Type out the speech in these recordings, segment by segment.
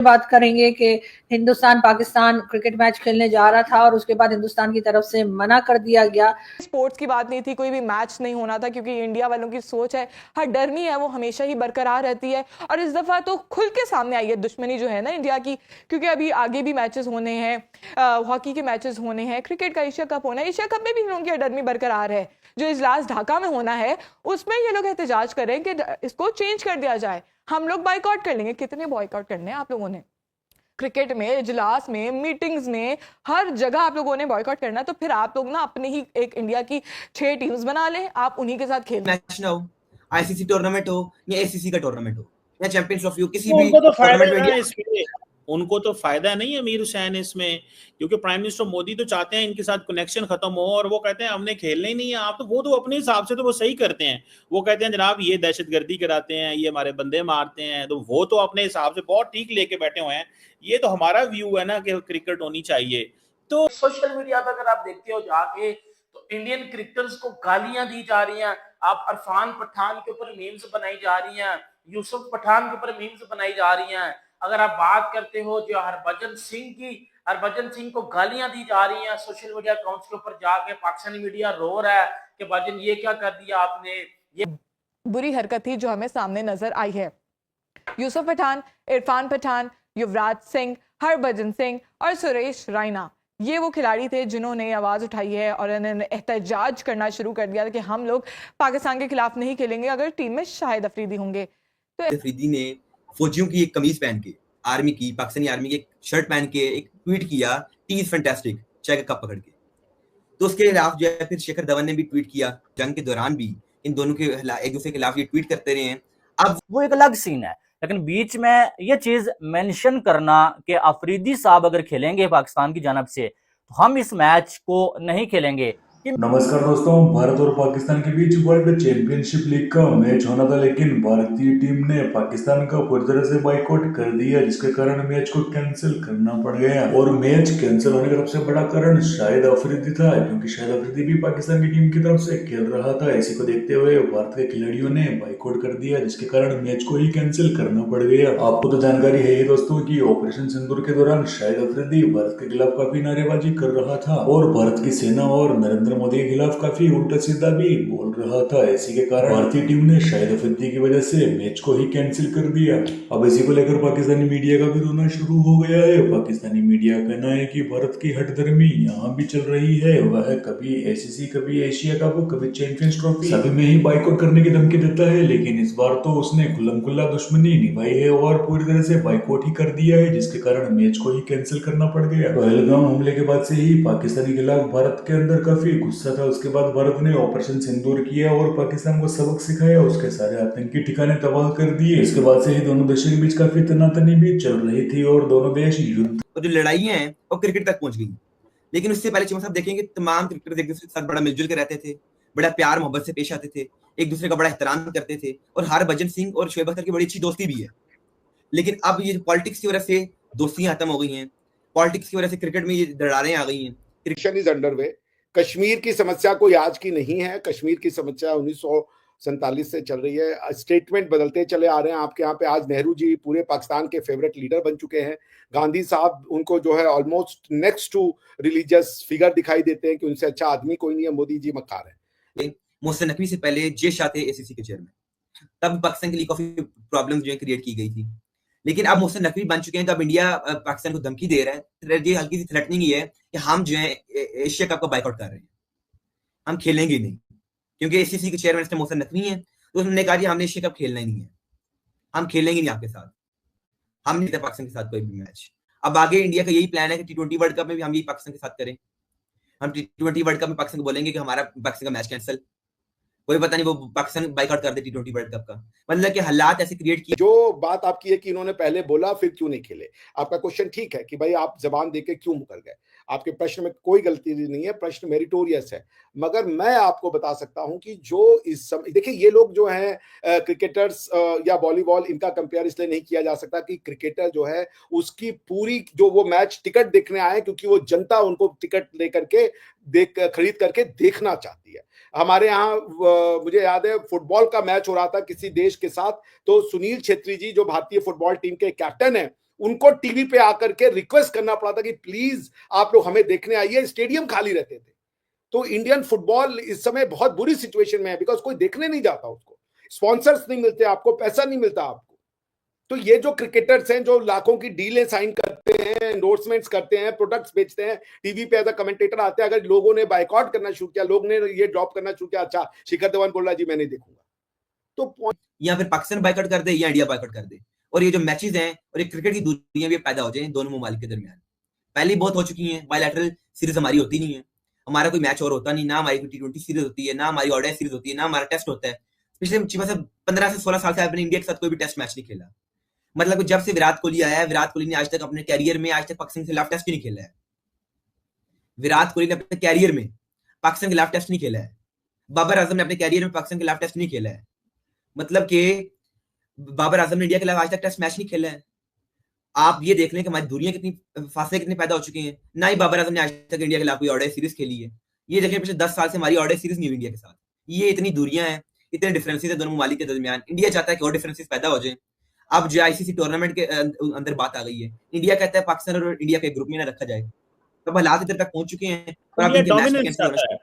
बात करेंगे कि हिंदुस्तान पाकिस्तान क्रिकेट मैच खेलने जा रहा था और उसके बाद हिंदुस्तान की तरफ से मना कर दिया गया। स्पोर्ट्स की बात नहीं थी, कोई भी मैच नहीं होना था, क्योंकि इंडिया वालों की सोच है, हर डरनी है वो हमेशा ही बरकरार रहती है। और इस दफा तो खुल के सामने आई है दुश्मनी जो है ना इंडिया की, क्योंकि अभी आगे भी मैचेस होने हैं, हॉकी के मैचेस होने हैं, क्रिकेट का एशिया कप होना है। एशिया कप में भी इन लोगों की डरनी बरकरार है। जो इजलास ढाका में होना है उसमें ये लोग एहतजाज कर रहे हैं कि इसको चेंज कर दिया जाए, हम लोग बाइकआउट कर लेंगे। कितने बाइकआउट करने हैं आप लोगों ने? क्रिकेट में, इजलास में, मीटिंग्स में, हर जगह आप लोगों ने बॉयकॉट करना है। तो फिर आप लोग ना अपने ही एक इंडिया की 6 टीम्स बना लें, आप उन्हीं के साथ खेल। मैच ना हो, आईसीसी टूर्नामेंट हो या एसीसी का टूर्नामेंट हो या चैंपियंस ट्रॉफी हो, किसी तो भी उनको तो फायदा टूर्नामेंट में है ना इंडिया इसमें, उनको तो फायदा नहीं है मीर हुसैन इसमें, क्योंकि प्राइम मिनिस्टर मोदी तो चाहते हैं इनके साथ कनेक्शन खत्म हो और वो कहते हैं हमने खेलना ही नहीं है। आप तो वो तो अपने हिसाब से तो वो सही करते हैं, वो कहते हैं जनाब ये दहशतगर्दी कराते हैं, ये हमारे बंदे मारते हैं, तो वो तो अपने हिसाब से बहुत ठीक लेके बैठे हुए हैं। ये तो हमारा व्यू है ना कि क्रिकेट होनी चाहिए। तो सोशल मीडिया पर अगर आप देखते हो जाके तो इंडियन क्रिकेटर्स को गालियां दी जा रही हैं। आप इरफान पठान के ऊपर मीम्स बनाई जा रही हैं, यूसुफ पठान के ऊपर मीम्स बनाई जा रही हैं। अगर आप बात करते हो जो हरभजन सिंह की, हरभजन सिंह को गालियां दी जा रही हैं सोशल मीडिया अकाउंट्स के ऊपर जाके। पाकिस्तानी मीडिया रो रहा है कि भाजन ये क्या कर दिया आपने। ये बुरी हरकत थी जो हमें सामने नजर आई है। यूसुफ पठान, इरफान पठान, युवराज सिंह, हरभजन सिंह और सुरेश रैना, ये वो खिलाड़ी थे जिन्होंने आवाज उठाई है और इन्होंने एहतजाज करना शुरू कर दिया कि हम लोग पाकिस्तान के खिलाफ नहीं खेलेंगे अगर टीम में शाहिद अफरीदी होंगे। तो अफरीदी ने फौजियों की एक कमीज पहन के, आर्मी की, पाकिस्तानी आर्मी की एक शर्ट पहन के एक ट्वीट किया, टी इज फैंटास्टिक, चाय का कप पकड़ के। तो उसके खिलाफ जो है फिर शिखर धवन ने भी ट्वीट किया, जंग के दौरान भी इन दोनों के एक दूसरे के खिलाफ ये ट्वीट करते रहे हैं। अब वो एक अलग सीन है, लेकिन बीच में ये चीज मेंशन करना कि अफरीदी साहब अगर खेलेंगे पाकिस्तान की जानब से तो हम इस मैच को नहीं खेलेंगे। नमस्कार दोस्तों, भारत और पाकिस्तान के बीच वर्ल्ड चैंपियनशिप लीग का मैच होना था, लेकिन भारतीय टीम ने पाकिस्तान का पूरी तरह से बाइकआउट कर दिया, जिसके कारण मैच को कैंसिल करना पड़ गया। और मैच कैंसिल होने का सबसे बड़ा कारण शाहिद अफरीदी था, क्योंकि शाहिद अफरीदी भी पाकिस्तान की टीम की तरफ से खेल रहा था। इसी को देखते हुए भारत के खिलाड़ियों ने बाइकआउट कर दिया, जिसके कारण मैच को ही कैंसिल करना पड़ गया। आपको तो जानकारी है ही दोस्तों की ऑपरेशन सिंदूर के दौरान शाहिद अफरीदी भारत के खिलाफ काफी नारेबाजी कर रहा था और भारत की सेना और नरेंद्र मोदी के खिलाफ काफी उल्टा सीधा भी बोल रहा था। इसी के कारण भारतीय टीम ने शाहिद अफरीदी की वजह से मैच को ही कैंसिल कर दिया। अब इसी को लेकर पाकिस्तानी मीडिया का भी रोना शुरू हो गया है। पाकिस्तानी मीडिया का कहना है कि भारत की हठधर्मी यहाँ भी चल रही है, वह कभी एसीसी, कभी एशिया कप, कभी चैंपियंस ट्रॉफी, सभी में ही बाइकआउट करने की धमकी देता है। लेकिन इस बार तो उसने खुल्लम-खुल्ला दुश्मनी निभाई है और पूरी तरह से बाइकआउट ही कर दिया है, जिसके कारण मैच को ही कैंसिल करना पड़ गया। पहलगाम हमले के बाद से ही पाकिस्तान के खिलाफ भारत के अंदर काफी गुस्सा था। उसके बाद भारत ने ऑपरेशन सिंदूर किया और पाकिस्तान को सबक सिखाया, उसके सारे आतंकी ठिकाने तबाह कर दिए। इसके बाद से ही दोनों देशों के बीच काफी तनातनी भी चल रही थी और दोनों देश युद्ध जो लड़ाइयां हैं वो क्रिकेट तक पहुंच गई। लेकिन उससे पहले चीमा साहब देखेंगे तमाम क्रिकेटर्स एक दूसरे के साथ बड़ा मिलजुल के रहते थे, बड़ा प्यार मोहब्बत से पेश आते थे, एक दूसरे का बड़ा एहतराम करते थे और हरभजन सिंह और शोएब अख्तर की बड़ी अच्छी दोस्ती भी है। लेकिन अब ये पॉलिटिक्स की वजह से दोस्तियां खत्म हो गई हैं, पॉलिटिक्स की वजह से क्रिकेट में ये दरारें आ गई हैं। Election is underway. कश्मीर की समस्या कोई आज की नहीं है, कश्मीर की समस्या 1947 से चल रही है। स्टेटमेंट बदलते चले आ रहे हैं। आपके यहाँ पे आज नेहरू जी पूरे पाकिस्तान के फेवरेट लीडर बन चुके हैं। गांधी साहब उनको जो है almost next to religious figure दिखाई देते हैं कि उनसे अच्छा आदमी कोई नहीं है। मोदी जी मक्कार है। मोहसिन नकवी से पहले जे शाह थे एसीसी के चेयरमैन, तब पाकिस्तान के लिए काफी प्रॉब्लम जो है क्रिएट की गई थी। लेकिन अब मोहसिन नकवी बन चुके हैं तो अब इंडिया पाकिस्तान को धमकी दे रहा है। ये हल्की सी थ्रेटनिंग ही है कि हम जो है एशिया कप का बाइकआउट कर रहे हैं, हम खेलेंगे नहीं, क्योंकि एसीसी के चेयरमैन मोहसिन नकवी हैं। तो उन्होंने कहा कि हमने एशिया कप खेलना ही नहीं है, हम खेलेंगे नहीं आपके साथ, हम नहीं देते पाकिस्तान के साथ कोई भी मैच। अब आगे इंडिया का यही प्लान है कि T20 वर्ल्ड कप में भी हम यही पाकिस्तान के साथ करें। हम T20 वर्ल्ड कप में पाकिस्तान को बोलेंगे कि हमारा पाकिस्तान का मैच कैंसिल, कोई पता नहीं वो पाकिस्तान बाइकआउट कर दे T20 वर्ल्ड कप का। मतलब कि हालात ऐसे क्रिएट किए। जो बात आपकी है कि इन्होंने पहले बोला फिर क्यों नहीं खेले, आपका क्वेश्चन ठीक है कि भाई आप जबान देके क्यों मुकर गए। आपके प्रश्न में कोई गलती नहीं है, प्रश्न मेरिटोरियस है। मगर मैं आपको बता सकता हूं कि जो इस समय देखिए ये लोग जो हैं क्रिकेटर्स या वॉलीबॉल, इनका कंपेयर इसलिए नहीं किया जा सकता कि क्रिकेटर जो है उसकी पूरी जो वो मैच टिकट देखने आए, क्योंकि वो जनता उनको टिकट लेकर के खरीद करके देखना चाहती है। हमारे यहाँ मुझे याद है फुटबॉल का मैच हो रहा था किसी देश के साथ, तो सुनील छेत्री जी जो भारतीय फुटबॉल टीम के कैप्टन हैं उनको टीवी पे आकर के रिक्वेस्ट करना पड़ा था कि प्लीज आप लोग हमें देखने आइए, स्टेडियम खाली रहते थे। तो इंडियन फुटबॉल इस समय बहुत बुरी सिचुएशन में है, बिकॉज कोई देखने नहीं जाता, उसको स्पॉन्सर्स नहीं मिलते, आपको पैसा नहीं मिलता आपको। तो ये जो क्रिकेटर्स हैं जो लाखों की डीलें साइन करते हैं, एंडोर्समेंट्स करते हैं, प्रोडक्ट्स बेचते हैं, टीवी पे एज अ कमेंटेटर आते हैं, अगर लोगों ने बायकॉट करना शुरू किया, लोग ने ये ड्रॉप करना शुरू किया, अच्छा शिखर धवन बोल रहा जी मैं नहीं देखूंगा, तो या फिर पाकिस्तान बायकॉट कर दे या इंडिया बायकॉट कर दे, और ये जो मैचेस हैं और ये क्रिकेट की दूरियां भी पैदा हो जाए दोनों ममालिक के दरमियान। पहले बहुत हो चुकी हैं, बायलैटरल सीरीज हमारी होती नहीं है, हमारा कोई मैच और होता नहीं, ना हमारी T20 सीरीज होती है, ना हमारी ओडीआई सीरीज होती है, ना हमारा टेस्ट होता है। पिछले 15 से 16 साल से आपने इंडिया के साथ कोई भी टेस्ट मैच नहीं खेला। मतलब जब से विराट कोहली आया है, विराट कोहली ने आज तक अपने कैरियर में आज तक पाकिस्तान के खिलाफ टेस्ट भी नहीं खेला है। विराट कोहली ने अपने कैरियर में पाकिस्तान के खिलाफ टेस्ट नहीं खेला है। बाबर आजम ने अपने कैरियर में पाकिस्तान के खिलाफ टेस्ट नहीं खेला है। मतलब कि बाबर आजम ने इंडिया के खिलाफ आज तक टेस्ट मैच नहीं खेला है। आप ये देख लें कि हमारी दूरियां कितनी, फासले कितने पैदा हो चुके हैं। ना ही बाबर आजम ने आज तक इंडिया के खिलाफ कोई ओडीआई सीरीज खेली है। ये देखें पिछले 10 साल से हमारी ओडीआई सीरीज नहीं हुई इंडिया के साथ। ये इतनी दूरियां हैं, इतने डिफरेंसेस है दोनों ममालिक के दरमियान। इंडिया चाहता है कि और डिफरेंसेस पैदा हो जाए। अब जो आईसीसी टूर्नामेंट के अंदर बात आ गई है, इंडिया कहता है पाकिस्तान और इंडिया के ग्रुप में ना रखा जाए। तब हालात इधर तक पहुंच चुके हैं और अब इनके मैच कैंसिल होना शुरू।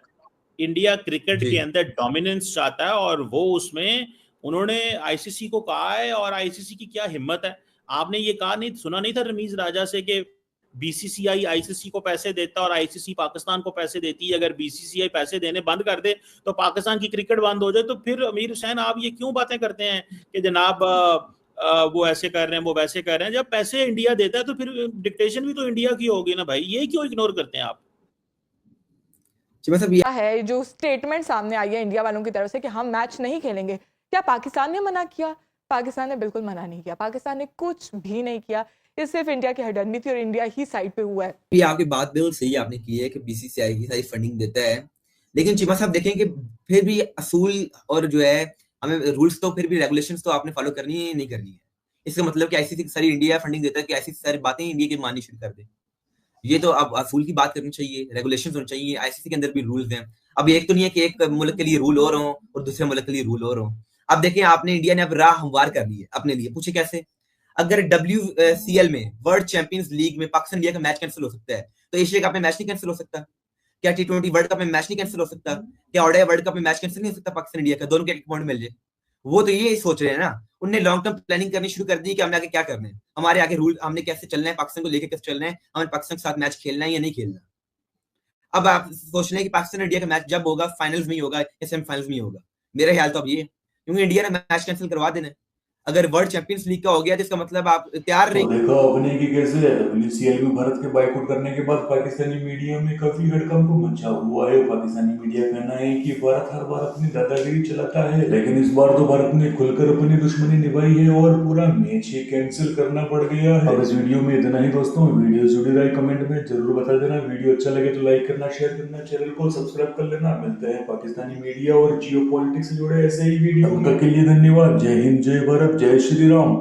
इंडिया क्रिकेट के अंदर डोमिनेंस चाहता है और वो उसमें उन्होंने आईसीसी को कहा है, और आईसीसी की क्या हिम्मत है। आपने ये कहा नहीं, सुना नहीं था रमीज राजा से कि बीसीसीआई आईसीसी को पैसे देता और आईसीसी पाकिस्तान को पैसे देती है। अगर बीसीसीआई पैसे देने बंद कर दे तो पाकिस्तान की क्रिकेट बंद हो जाए। तो फिर अमीर हुसैन आप ये क्यों बातें करते हैं कि जनाब वो ऐसे कर रहे हैं, वो वैसे कर रहे हैं। जब पैसे इंडिया देता है तो फिर डिक्टेशन भी तो इंडिया की होगी ना भाई, ये क्यों इग्नोर करते हैं आप? क्या है जो स्टेटमेंट सामने आई है इंडिया वालों की तरफ से कि हम मैच नहीं खेलेंगे, क्या पाकिस्तान ने मना किया? पाकिस्तान ने बिल्कुल मना नहीं किया, पाकिस्तान ने कुछ भी नहीं किया। ये सिर्फ इंडिया की हडरमी थी और इंडिया ही साइड पे हुआ है। ये आपकी बात बिल्कुल सही आपने की है कि बीसीसीआई की सारी फंडिंग देता है, लेकिन चीमा साहब देखें कि फिर भी असूल और जो है हमें रूल्स तो फिर भी रेगुलेशंस तो आपने फॉलो करनी है, नहीं करनी है। इसका मतलब कि आईसीसी सारी इंडिया फंडिंग देता है कि आईसीसी सारी बातें इंडिया की माननी शुरू कर दे। ये तो अब असूल की बात करनी चाहिए, रेगुलेशंस होने चाहिए। आईसीसी के अंदर भी रूल्स हैं। अब एक तो नहीं है कि एक मुल्क के लिए रूल और हो और दूसरे मुल्क के लिए रूल और हो। अब देखें आपने इंडिया ने अब राह हमवार कर ली है अपने लिए। पूछे कैसे? अगर WCL में वर्ल्ड चैंपियंस लीग में पाकिस्तान इंडिया का मैच कैंसिल हो सकता है, तो एशिया कप में मैच नहीं कैंसिल हो सकता? क्या T20 वर्ल्ड कप में मैच नहीं कैंसिल हो सकता? क्या ओडीआई वर्ल्ड कप में मैच कैंसिल नहीं हो सकता पाकिस्तान इंडिया का? दोनों के एक पॉइंट मिल जाए। वो तो ये सोच रहे हैं ना, उनने लॉन्ग टर्म प्लानिंग करनी शुरू कर दी कि हमने आगे क्या करना है, हमारे आगे रूल, हमने कैसे चलना है, पाकिस्तान को लेकर कैसे चलना है, हमें पाकिस्तान के साथ मैच खेलना है या नहीं खेलना। अब आप सोच रहे हैं कि पाकिस्तान इंडिया का मैच जब होगा फाइनल्स में ही होगा या सेमीफाइनल्स में ही होगा। मेरा ख्याल तो अब ये, क्योंकि इंडिया ने मैच कैंसिल करवा देना है। अगर वर्ल्ड चैंपियंस लीग का हो गया तो इसका मतलब आप तैयार रहे। देखा आपने कि कैसे WCL में भारत के बायकॉट करने के बाद पाकिस्तानी मीडिया में काफी हड़कंप मचा हुआ है। पाकिस्तानी मीडिया का कहना है कि भारत हर बार अपनी दादागिरी चलाता है, लेकिन इस बार तो भारत ने खुलकर अपनी दुश्मनी निभाई है और पूरा मैच ही कैंसिल करना पड़ गया है। अब इस वीडियो में इतना ही दोस्तों। वीडियो जुड़ी रही कमेंट में जरूर बता देना। वीडियो अच्छा लगे तो लाइक करना, शेयर करना, चैनल को सब्सक्राइब कर लेना। मिलते हैं पाकिस्तानी मीडिया और जियो पॉलिटिक्स से जुड़े ऐसे ही वीडियो। तब तक के लिए धन्यवाद। जय हिंद, जय भारत, जय श्री राम।